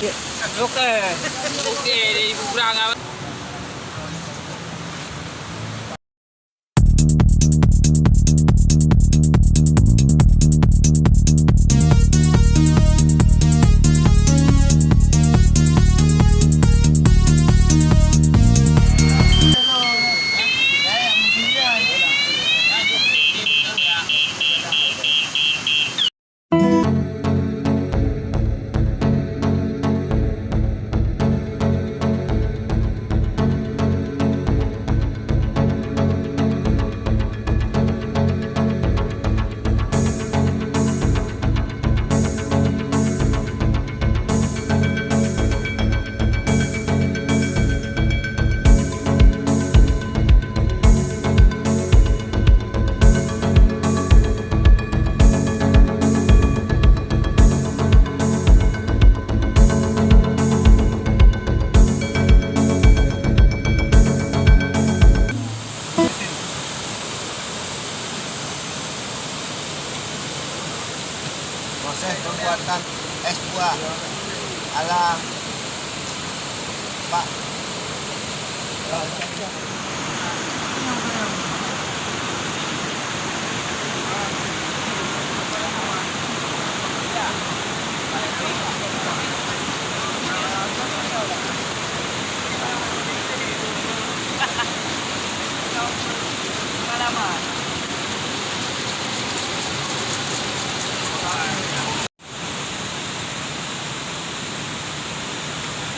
Okey. Okey, ibu kurang apa? Proses pembuatan es buah ala Pak.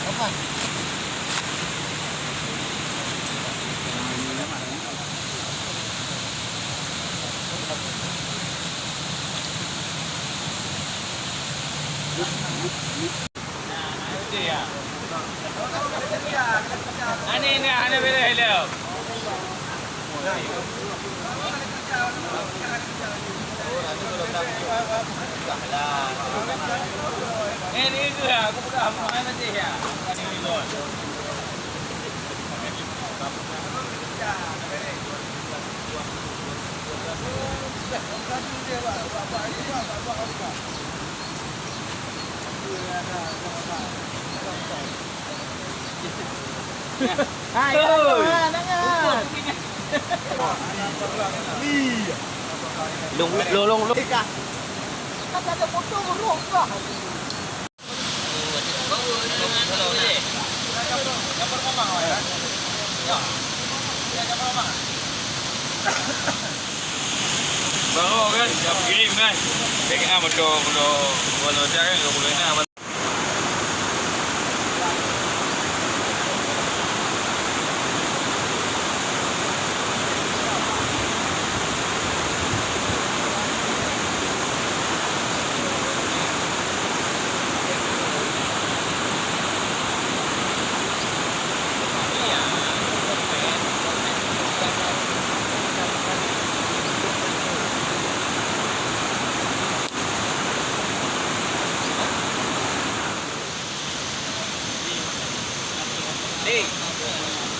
Apa? Ana bela hello. Ini ke aku buka apa nanti ya. Ini loh. Long. Ada foto buruk ke? Baru kan, dah kirim kan. Dengan motor volunteer kan, kau boleh nak.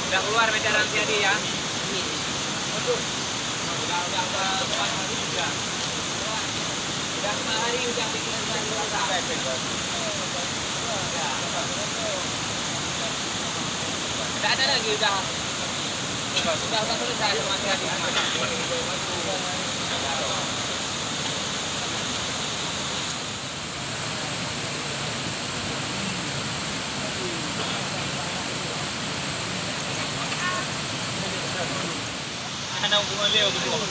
Sudah keluar mecaran tadi ya. Udah 4 hari sudah. Sudah 5 hari sudah bikin tidak ada lagi sudah selesai sama tadi. Ana hubungan leo betul.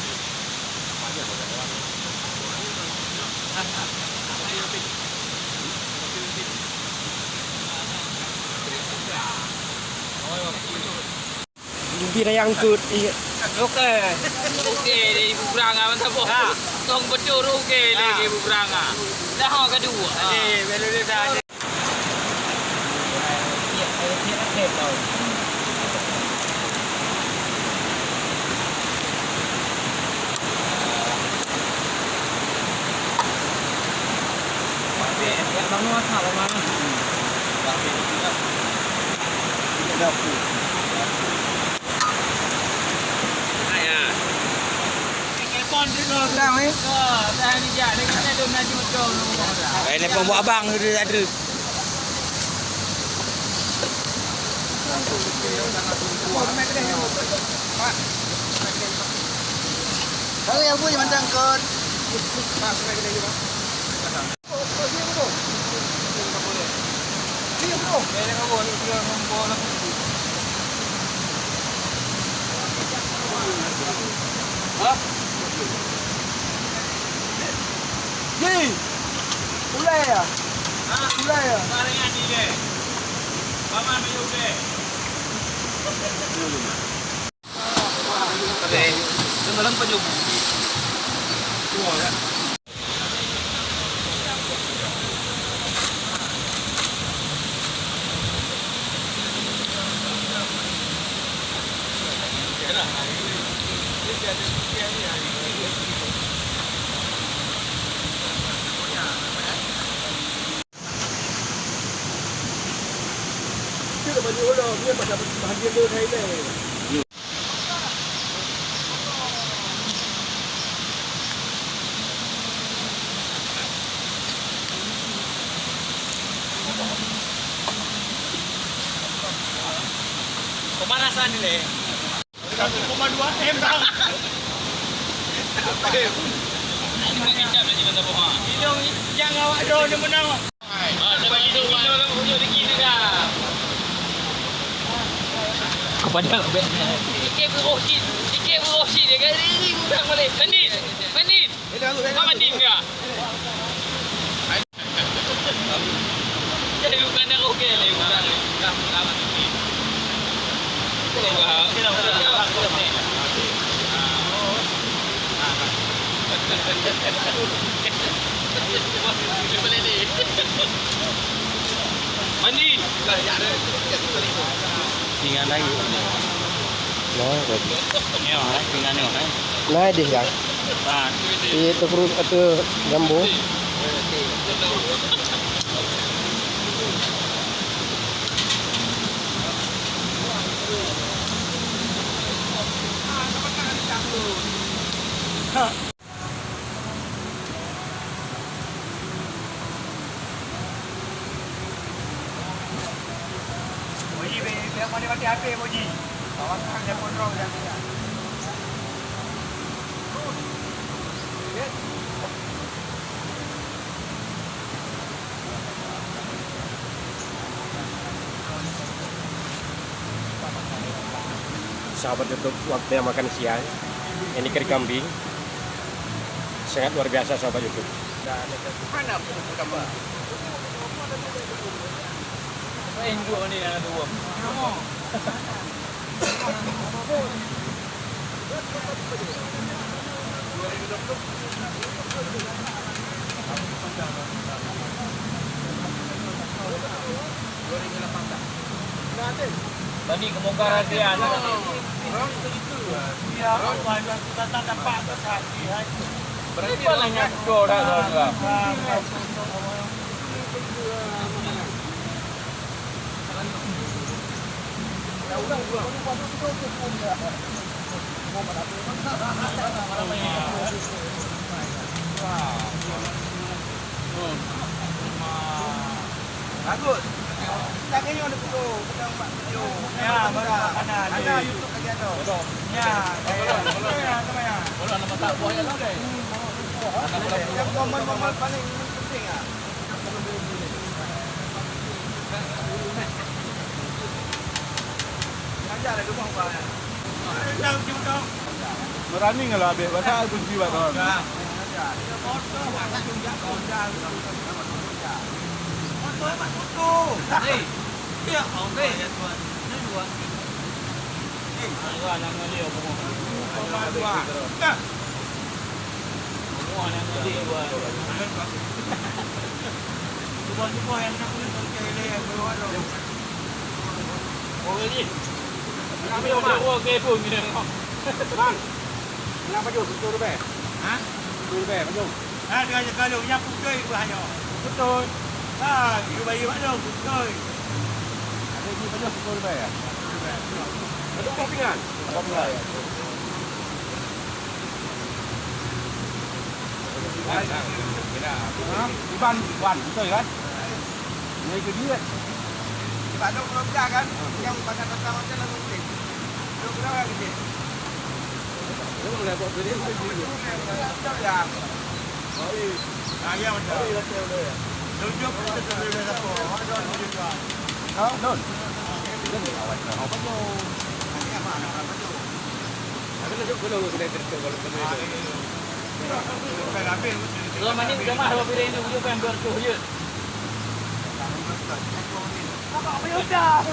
Lumpir yang kut. Okey. Okey, ibu kurang apa tak boh. Tong betul okey lagi ibu kurang ah. Dah kedua. Belu dia dah ada. Bang Nuah apa mana? Dapur. Ayah. Telepon dulu Dah ni. Dah ni je. Dengan saya dom nanti betul nombor dah. Telepon buat abang dia ada. Kalau yang punya macam kot. Ye, ulai ya? Ulai ya? Sekarang yang ni deh. Paman punya udah. Okay, dalam penyup. Tua ya. Chưa bao nhiêu đâu, nhưng mà bahagia dia thấy này. Pemanasan ni deh. 1,2 M bang. Ini mengicap lagi mana boha. Hidung yang awak do dia menang. Sebab hidung kita hujung tinggi juga. Kepada Ikip berosin. Ikip berosin dia kata ini kurang balik. Mandin. Mandin. Kau mandin ke? Jadi bukan dah okey lah. Dah lama tinggi. Mandi. Tinggal lagi. Nói rồi. Nghe hả? Tinggal ni hả? Nói đi rằng. Itu perut atau jambu. Moji biar mana mati HP Moji. Bawa sekarang dia kontrol yang ni. Sahabat YouTube, waktunya makan siang. Ini kari kambing. Sangat luar biasa sahabat YouTube. Mana pun gambar. Main dua ni yang dua. Tadi kemungkaran dia ada. Ya, banyak kita dapat saksi. Berarti banyak dolar juga. Bagus. Tak kena ada foto, kita buat video. Ya, baru ada YouTube lagi ada. Ya, ya. Bola nama tak boleh lah deh. Yang momen-momen paling penting ah. Ajar ada rumah apa ya? Jauh jauh. Running kalau habis, pasal kunci buat tu. Ajar. Dia motor buat tunjuk konjang. Motor buat foto. Hei. Ya, okey. Ini dua. Dua nama dia semua. Dua. Dah. Semua nama dia dua. Semua yang nak boleh terkele yang bawa tu. Oh ni. Kami orang okey pun ni. Bang, kenapa jauh? Betul tu, Bang? Ha? Betul, Bang? Jauh. Dia kalau yang putih tu hanya. Betul. Ha, you bayi mana putih. Ada ni banyak betul, Bang ya? Ada kopian? Kopian. Iban, betul kan? Ini ke dia. Sebab tu kalau belah kan, yang pasal-pasal macam lagu ni. Tu belah orang kecil. Dia boleh buat beli. Betul dah. Ah, ya macam. Tunjuk kita boleh apa. Ada tunjuk tuan. Oh, don. Ada lagi kalau sudah terus kalau Selama ni udah mah bawa piring tu ujuk kan bertuh je. Apa yang dah?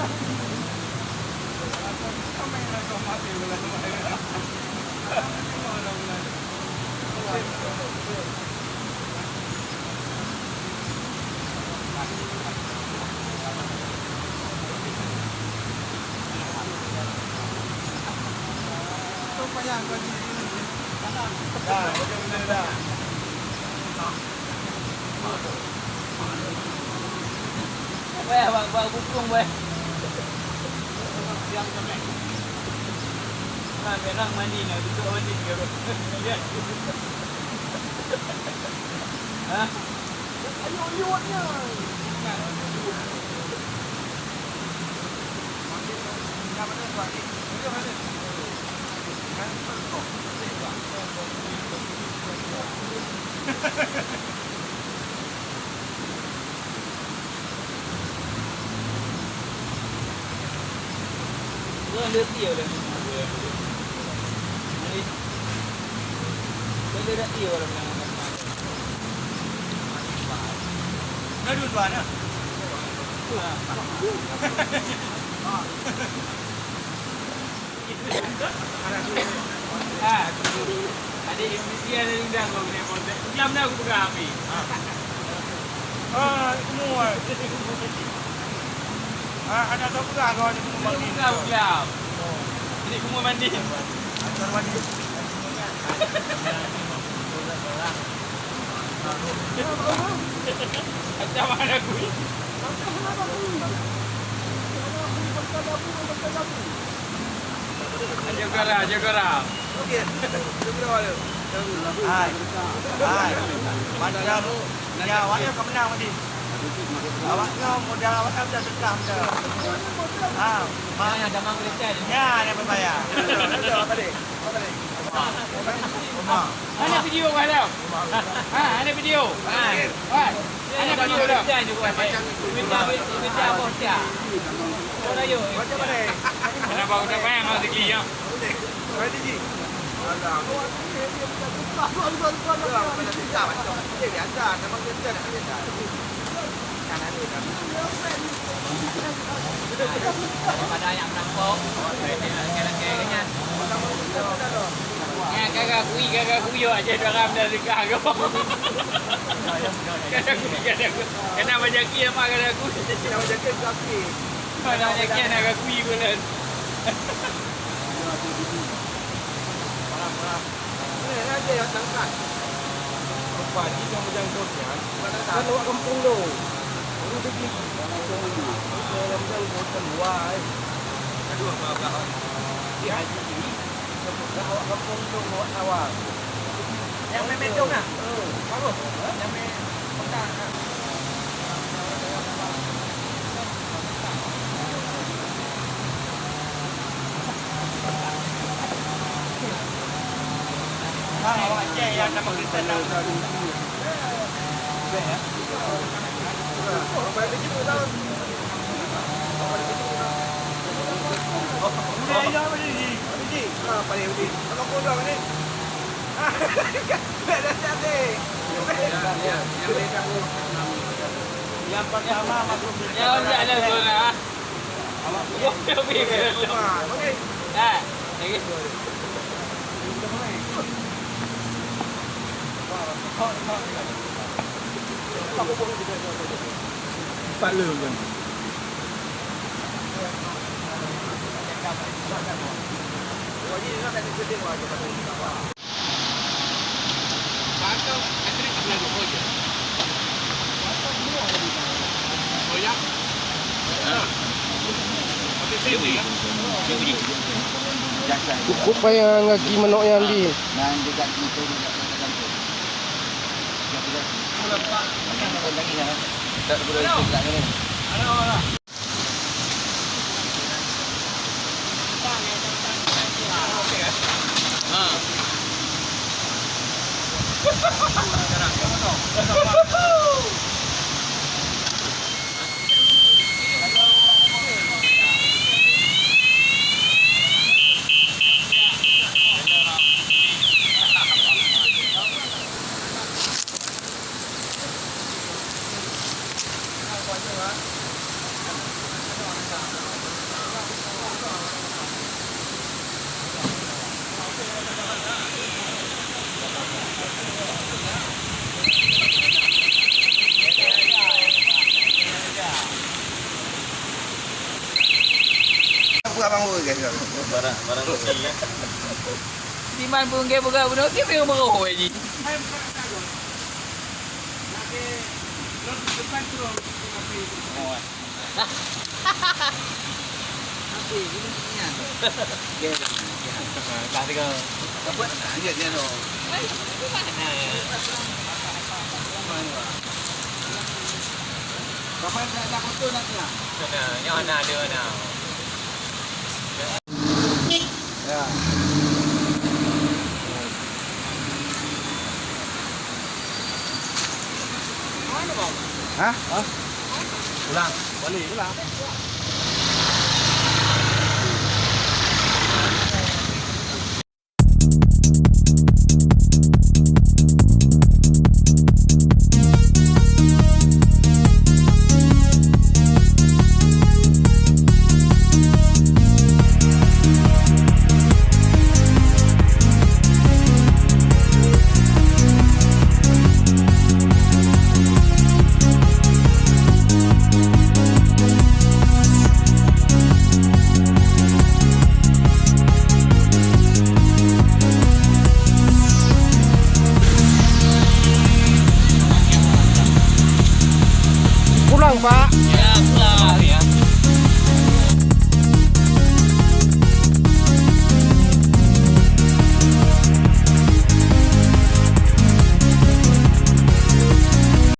Dah, betul dah. Weh, bang bukung weh. Siang sampai. Nah, merang mandi nak duduk mandi ke. Lihat. Hah? Ayo liwatnya. Dah mana tuan ni? Dia mana? Dia letih dah. Dia dah tiup dah bilang. Nak duduk mana? Ah, ada MBC ada undang kau kena kontak. Jam dah aku pegang api. Semua. Ada tak pula kau ada semua mandi. Pegang jam. Jadi aku mau mandi. Antar mandi. Macam mana aku? Jaga ram. Okey. Jumpa awak. Hai. Macam ya, awaknya kau menang tadi. Awaknya modal awak dah sedang dah. Mana ada mang Kristian? Ya, ada berbayar. Apa dia? Ada video ada. Ada video. Ada video dah. Minta bos dia. Ora yo. Macam mana? Kenapa udah bayang kau dikli ya? Kau di sini. Alah. Ada yang nampok. Kena-kena. Ya, kakak kui yo aja dalam dari kakak. Kena banyak kia mak kakak kui. Kena banyak kia kaki. Mana banyak kia nak kakak kui bulan. Ni aja yang tangkat. Apa ni yang macam kosian? Kan lawak kampung tu. Orang pergi. Dalam hutan luar. Kedua apa? Di haji ni. Lawak kampung tu lawak awal. Yang memedong ah. Bagus. Yang pekan. Awak cek yang nama kita dah. Apa yang kita tahu? Udah dah beli. Beli. Apa dia beli? Kalau kau dah ni. Dah jadi. Yang pertama masuk. Ya, ada zona. Awak yo pergi. Okey. Lagi. Pak Lung kan. Bakal akhirnya kabel dulu aja. Oh ya. Okey, sini ya. Sini. Cukup payah ngagi menok yang di. Dan dekat itu dekat kantor. Tak boleh dekat ni. Ada orang. Abang pun guys. Barang kopi ya. Di mana pun ke buka bunuh ke memang merah je. Dah tiga. Dapat dia dia no. Dapat dah foto nanti lah. Yang mana ada mana. Ya. Hah? Ulang. Balik ulang. Pulang, Pak.